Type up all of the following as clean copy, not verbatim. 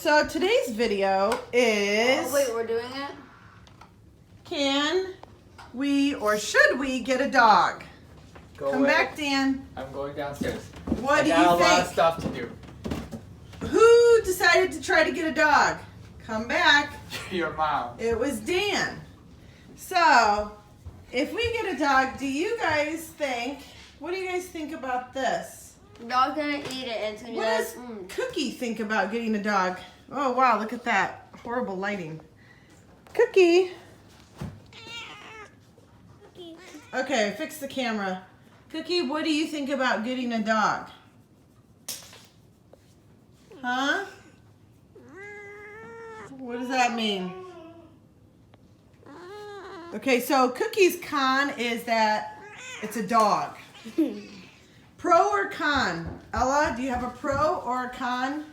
So today's video is... Oh, wait, we're doing it? Can we or should we get a dog? Come back, Dan. I'm going downstairs. What do you I got a lot of think? stuff to do. Who decided to try to get a dog? Come back. Your mom. It was Dan. So, if we get a dog, do you guys think... What do you guys think about this? The dog's gonna eat it and it's gonna be What like, does Cookie think about getting a dog? Oh, wow, look at that. Horrible lighting. Cookie. Okay, fix the camera. Cookie, what do you think about getting a dog? Huh? What does that mean? Okay, so Cookie's con is that it's a dog. Pro or con? Ella, do you have a pro or a con?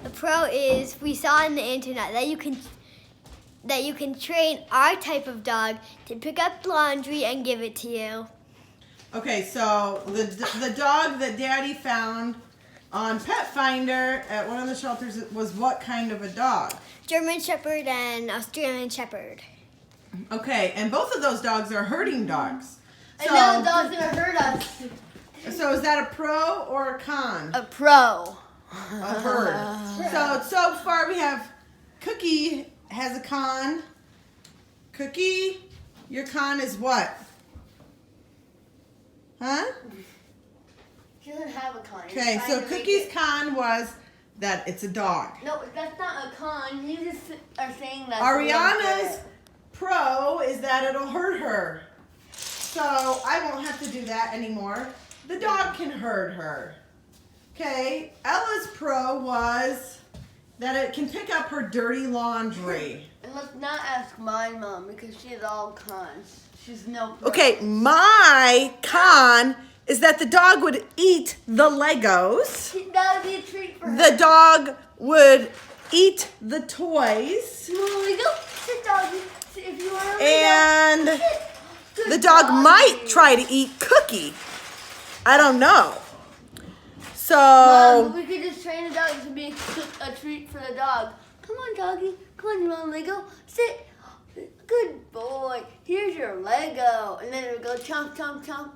A pro is we saw on the internet that you can train our type of dog to pick up laundry and give it to you. Okay, so the dog that Daddy found on Pet Finder at one of the shelters was what kind of a dog? German Shepherd and Australian Shepherd. Okay, and both of those dogs are herding dogs. and now the dog's gonna hurt us. So is that a pro or a con? A pro. A herd. So far we have Cookie has a con. Cookie, your con is what? Huh? She doesn't have a con. You're Okay, trying so to make Cookie's it- con was that it's a dog. No, that's not a con. You just are saying that. Ariana's pro is that it'll hurt her. So I won't have to do that anymore. The dog can hurt her. Okay, Ella's pro was that it can pick up her dirty laundry. And let's not ask my mom because she has all cons. She's no pro. Okay, my con is that the dog would eat the Legos. That would be a treat for her. The dog would eat the toys. You want to go? Sit, doggy. Sit, if you want to And Good the dog doggy. might try to eat Cookie. I don't know. Mom, So, we could just train the dog to be a treat for the dog. Come on, doggy. Come on, you want Lego? Sit. Good boy. Here's your Lego. And then it would go chomp, chomp, chomp.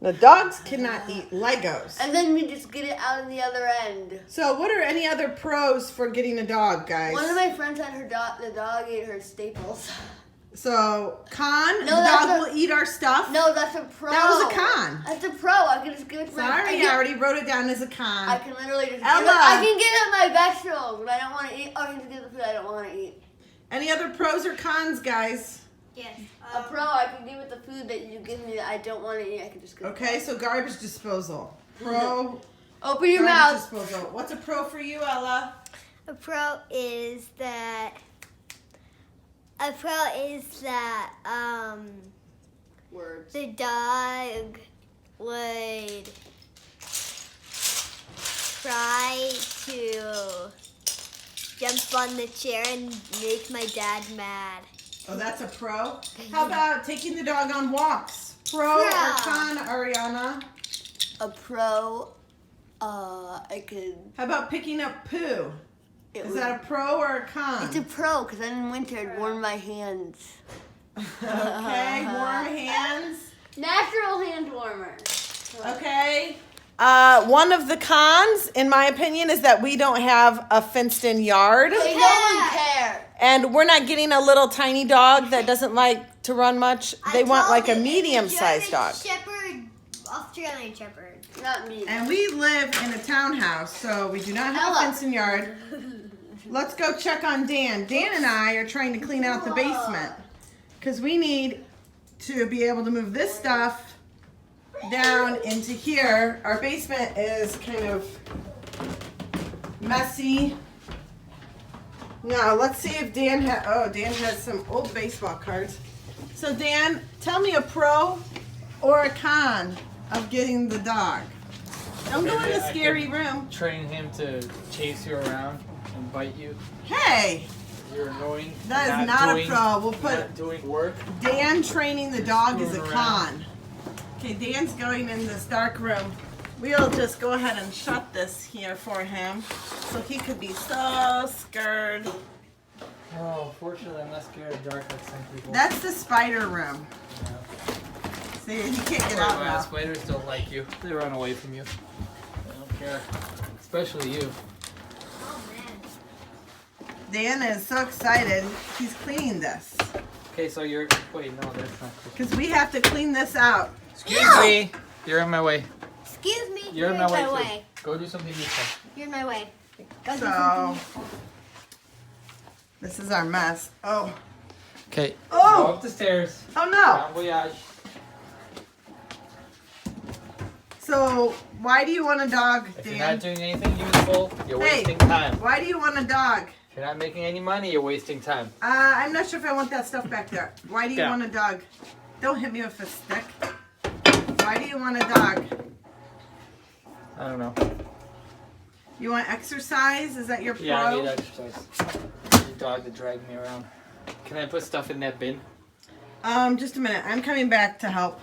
the dogs cannot eat Legos. And then we just get it out of the other end. So, what are any other pros for getting a dog, guys? One of my friends had the dog ate her staples. So, con, No, the that's dog a- will eat our stuff. No, that's a pro. That was a con. That's a pro. I can just give it to my Sorry, I already wrote it down as a con. I can literally just Ella. give it. I can give it my vegetables when I don't want to eat. I can just give the food I don't want to eat. Any other pros or cons, guys? Yes. A pro, I can give it the food that you give me that I don't want to eat. I can just give it. Okay, so garbage disposal. Pro, Open your garbage mouth. disposal. What's a pro for you, Ella? A pro is that Words. the dog would try to jump on the chair and make my dad mad. Oh, that's a pro. How about taking the dog on walks? Pro or Pro. con, Ariana? A pro, I could. How about picking up poo? It Is would- that a pro or a con? It's a pro because then in winter I'd warm my hands. Okay, warm hands. Natural hand warmer. Okay. One of the cons, in my opinion, is that we don't have a fenced-in yard. They don't care. And we're not getting a little tiny dog that doesn't like to run much. They want like a medium-sized dog. Shepherd, Australian Shepherd. Not me. And we live in a townhouse, so we do not have a Ella. fenced-in yard. Let's go check on Dan. Dan and I are trying to clean out the basement because we need to be able to move this stuff down into here. Our basement is kind of messy. Now, let's see if Dan Dan has some old baseball cards. So Dan, tell me a pro or a con of getting the dog. Don't go in the scary room. Train him to chase you around and bite you. Hey, You're annoying. that is not not a doing, pro. We'll not put doing work. Dan training the dog is a Screwing con. around. Okay, Dan's going in this dark room. we'll just go ahead and shut this here for him so he could be so scared. Oh, fortunately, I'm not scared of dark like some people. That's the spider room. Yeah. See, he can't get Oh, out wow, now. spiders don't like you. They run away from you. They don't care. Especially you. Oh man. Dan is so excited. He's cleaning this. Okay, so you're. Wait, no, that's not cool. Because we have to clean this out. Excuse me. You're in my way. Excuse me. You're in my way, too. way. Go do something useful. You're in my way. Go do So, something useful. this is our mess. Oh. Okay. Go Oh! up the stairs. Oh no! Bon voyage. So, why do you want a dog, If you're not Dan? doing anything useful, you're Hey. wasting time. Why do you want a dog? If you're not making any money, you're wasting time. I'm not sure if I want that stuff back there. Why do you Yeah. want a dog? Don't hit me with a stick. Why do you want a dog? I don't know. You want exercise? Is that your pro? Yeah, I need exercise. I need a dog to drag me around. Can I put stuff in that bin? Just a minute. I'm coming back to help.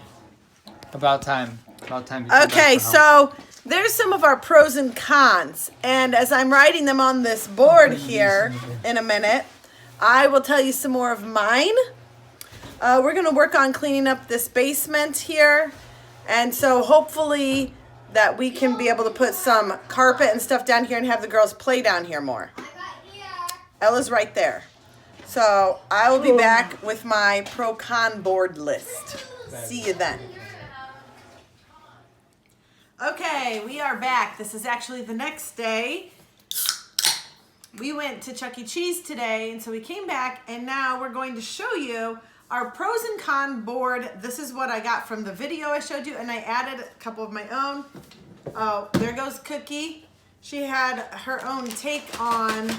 About time. About time. you come back Okay, for help. so there's some of our pros and cons. And as I'm writing them on this board here in a minute, I will tell you some more of mine. We're going to work on cleaning up this basement here. And so hopefully that we can be able to put some carpet and stuff down here and have the girls play down here more. I got here. Ella's right there. So I will be back with my pro-con board list. See you then. Okay, we are back. This is actually the next day. We went to Chuck E. Cheese today, and so we came back, and now we're going to show you our pros and con board. This is what I got from the video I showed you, and I added a couple of my own. Oh, there goes Cookie. She had her own take on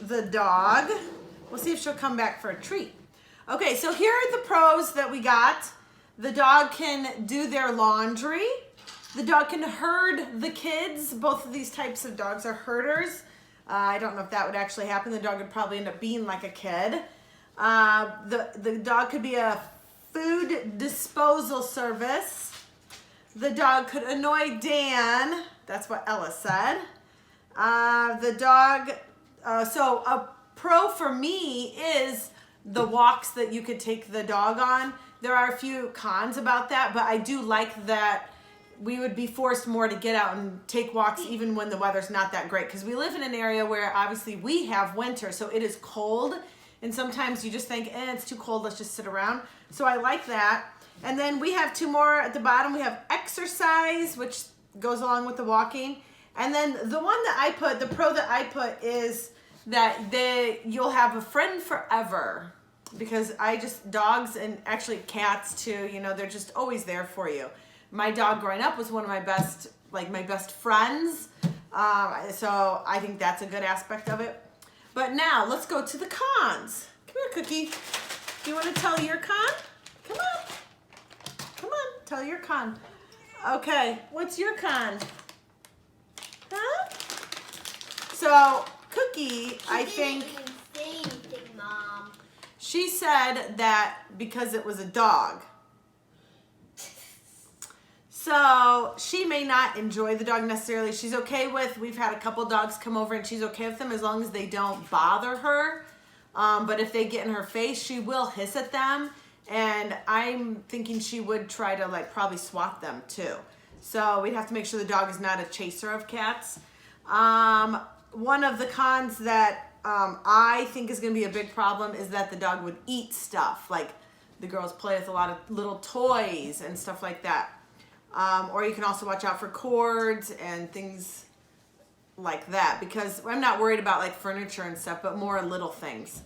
the dog. We'll see if she'll come back for a treat. Okay, so here are the pros that we got. The dog can do their laundry. The dog can herd the kids. Both of these types of dogs are herders. I don't know if that would actually happen. The dog would probably end up being like a kid. The dog could be a food disposal service. The dog could annoy Dan. That's what Ella said. The dog, so a pro for me is the walks that you could take the dog on. There are a few cons about that, but I do like that we would be forced more to get out and take walks even when the weather's not that great, because we live in an area where obviously we have winter, so it is cold, and sometimes you just think, it's too cold, let's just sit around. So I like that. And then we have two more at the bottom. We have exercise, which goes along with the walking. And then the one that I put, the pro that I put is that you'll have a friend forever, because dogs and actually cats too, they're just always there for you. My dog growing up was one of my best friends. So I think that's a good aspect of it. But now let's go to the cons. Come here, Cookie. Do you want to tell your con? Come on, tell your con. Okay, what's your con? Huh? So Cookie, I think, She didn't even say anything, Mom. she said that because it was a dog. So she may not enjoy the dog necessarily. She's okay with, we've had a couple dogs come over and she's okay with them as long as they don't bother her. But if they get in her face, she will hiss at them. And I'm thinking she would try to probably swat them too. So we'd have to make sure the dog is not a chaser of cats. One of the cons that I think is going to be a big problem is that the dog would eat stuff. Like the girls play with a lot of little toys and stuff like that. Or you can also watch out for cords and things like that, because I'm not worried about furniture and stuff, but more little things.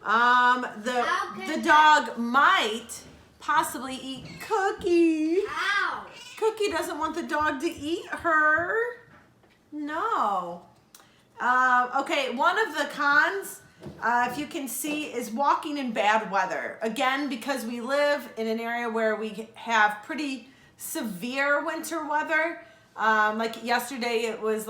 The dog might possibly eat Cookie. Ow! Cookie doesn't want the dog to eat her. No. Okay, one of the cons, if you can see, is walking in bad weather. Again, because we live in an area where we have pretty severe winter weather. Like yesterday, it was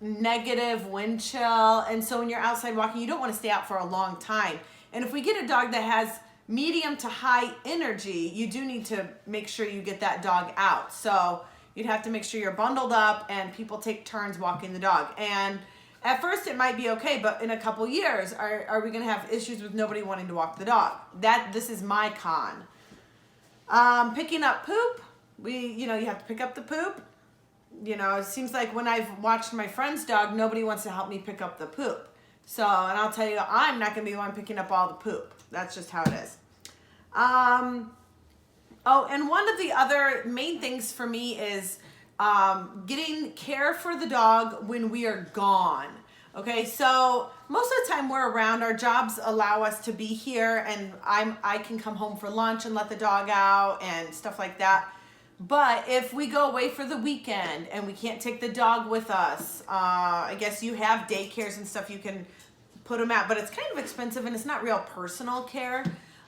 negative wind chill. And so when you're outside walking, you don't want to stay out for a long time. And if we get a dog that has medium to high energy, you do need to make sure you get that dog out. So, you'd have to make sure you're bundled up and people take turns walking the dog. And at first it might be okay, but in a couple years, are we gonna have issues with nobody wanting to walk the dog? This is my con. Picking up poop, you have to pick up the poop. It seems like when I've watched my friend's dog, nobody wants to help me pick up the poop. So, and I'll tell you, I'm not gonna be the one picking up all the poop. That's just how it is. Oh, and one of the other main things for me is getting care for the dog when we are gone. Okay, so most of the time we're around, our jobs allow us to be here, and I can come home for lunch and let the dog out and stuff like that. But if we go away for the weekend and we can't take the dog with us, I guess you have daycares and stuff you can put them at, but it's kind of expensive and it's not real personal care.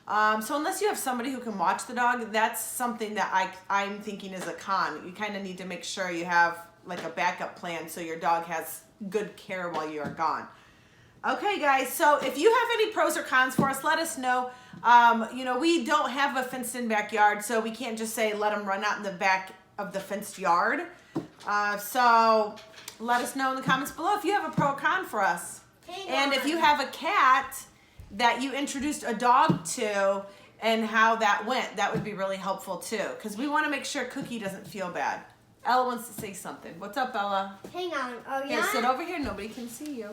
So unless you have somebody who can watch the dog, that's something that I'm thinking is a con. You kind of need to make sure you have like a backup plan so your dog has good care while you are gone. Okay, guys, so if you have any pros or cons for us, let us know. We don't have a fenced-in backyard, so we can't just say let them run out in the back of the fenced yard. So let us know in the comments below if you have a pro or con for us. And if you have a cat that you introduced a dog to and how that went, that would be really helpful too, because we want to make sure Cookie doesn't feel bad. Ella wants to say something. What's up, Ella? Hang on, Here, sit over here. Nobody can see you.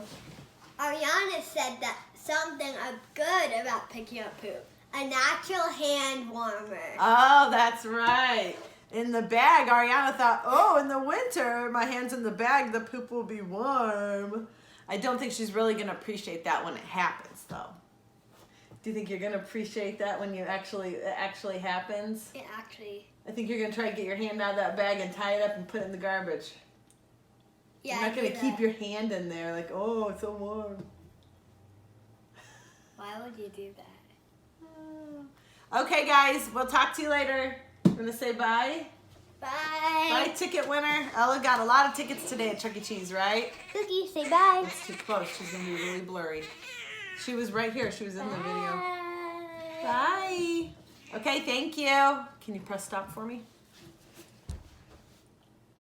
Ariana said that something good about picking up poop. A natural hand warmer. Oh, that's right. In the bag, Ariana thought, oh, in the winter, my hand's in the bag, the poop will be warm. I don't think she's really going to appreciate that when it happens, though. Do you think you're going to appreciate that when it actually happens? It actually... I think you're going to try to get your hand out of that bag and tie it up and put it in the garbage. Yeah, You're not going to keep your hand in there like, oh, it's so warm. Why would you do that? Okay, guys, we'll talk to you later. I'm going to say bye. Bye. Bye, ticket winner. Ella got a lot of tickets today at Chuck E. Cheese, right? Cookie, say bye. It's too close. She's going to be really blurry. She was right here. She was in the video. Bye. Okay, thank you. Can you press stop for me?